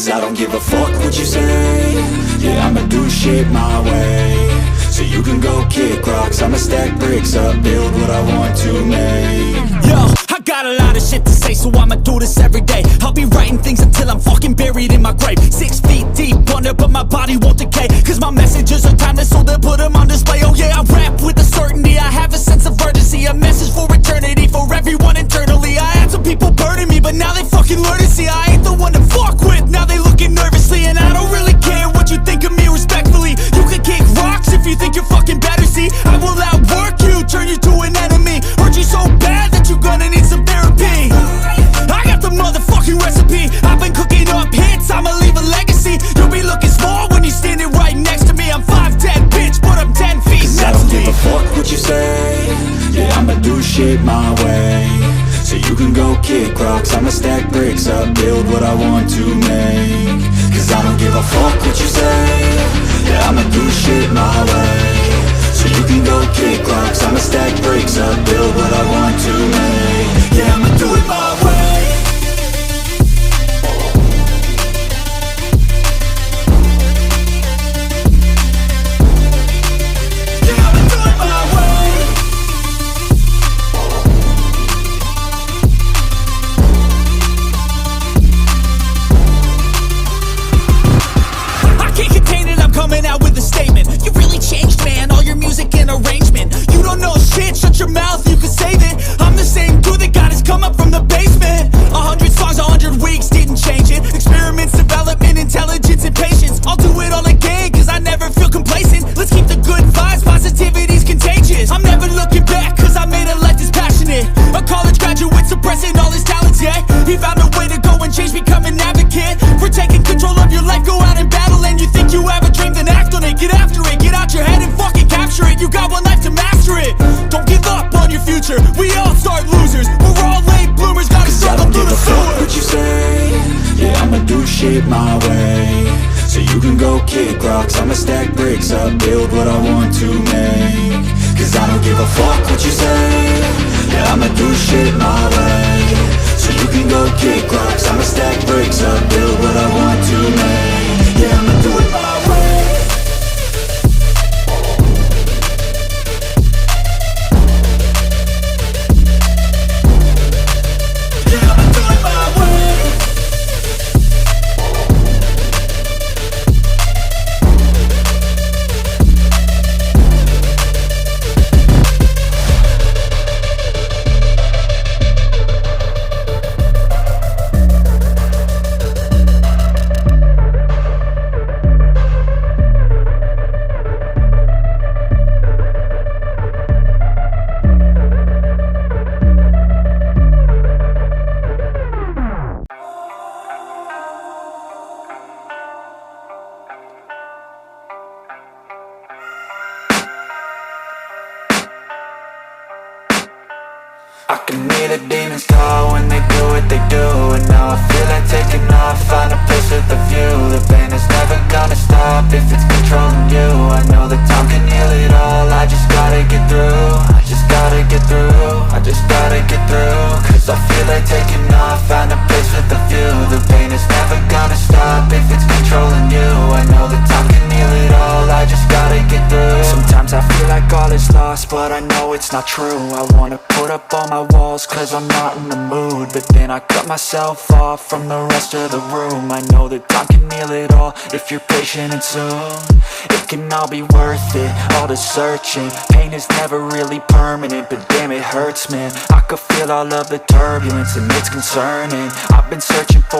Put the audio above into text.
Cause I don't give a fuck what you say. Yeah, I'ma do shit my way. So you can go kick rocks, I'ma stack bricks up, build what I want to make. Yo, I got a lot of shit to say, so I'ma do this every day. I'll be writing things until I'm fucking buried in my grave. 6 feet deep under, but my body won't decay. Cause my messages are timeless, so they'll put them on display. Oh yeah, I rap with a certainty, I have a sense of urgency. A message for eternity, for everyone internally. I had some people burning me, but now they fucking learn to see I ain't the one to fuck with, now they looking nervously. And I don't really care what you think of me, respectfully. You can kick rocks if you think you're fucking better, see. I will outwork you, turn you to an enemy. Hurt you so bad that you're gonna need some therapy. I got the motherfucking recipe. I've been cooking up hits, I'ma leave a legacy. You'll be looking small when you're standing right next to me. I'm 5'10", bitch, but I'm 10 feet. Cause I don't give a fuck what you say. Yeah, I'ma do shit my way. So you can go kick rocks, I'ma stack bricks up, build what I want to make. Cause I don't give a fuck what you say. Yeah, I'ma do shit my way. So you can go kick rocks, I'ma stack bricks up, build what I want to make. Yeah, I'ma do it my way. Yeah, I'ma do it my way. I can't contain it, I'm coming out with a statement. You really changed, man, all your music and arrangement. You don't know shit, shut your mouth, you can save it. I'm the same dude that got his come up from the basement. 100 songs, 100 weeks, didn't change it. Experiments, development, intelligence, and patience. I'll do it all again, cause I never feel complacent. Let's keep the good vibes, positivity's contagious. I'm never looking back, cause I made a life that's passionate. A college graduate suppressing all his talents, yeah. He found a way to go and change, become an advocate. For taking control of your life, go out and battle. And you think you have a dream, then act on it. Get after it, get out your head and fucking capture it. You got one life to master it. Don't give up on your future, we all start losers. We're all late bloomers, gotta struggle through the sewer. What you say? Yeah, I'ma do shit my way. So you can go kick rocks, I'ma stack bricks up, build what I want to make. Cause I don't give a fuck what you say. Yeah, I'ma do shit my way. So you can go kick rocks, I'ma stack bricks up, build what I want to make. Yeah, I'ma do it my way. Yeah, I'ma do it my way. I can hear the demons call when they do what they do. And now I feel like taking off, find a place with a view. The pain is never gonna stop if it's controlling you. I know that time can heal it all, I just gotta get through. I just gotta get through, I just gotta get through. Cause I feel like taking off, find a place with a view. The pain is never gonna stop if it's controlling you. I know that time can heal it all, I just gotta get through. Sometimes I feel like all is lost, but I know it's not true. I wanna put up all my walls cause I'm not in the mood. But then I cut myself off from the rest of the room. I know that time can heal it all if you're patient and soon. It can all be worth it, all the searching. Pain is never really permanent, but damn it hurts, man. I could feel all of the turbulence and it's concerning. I've been searching for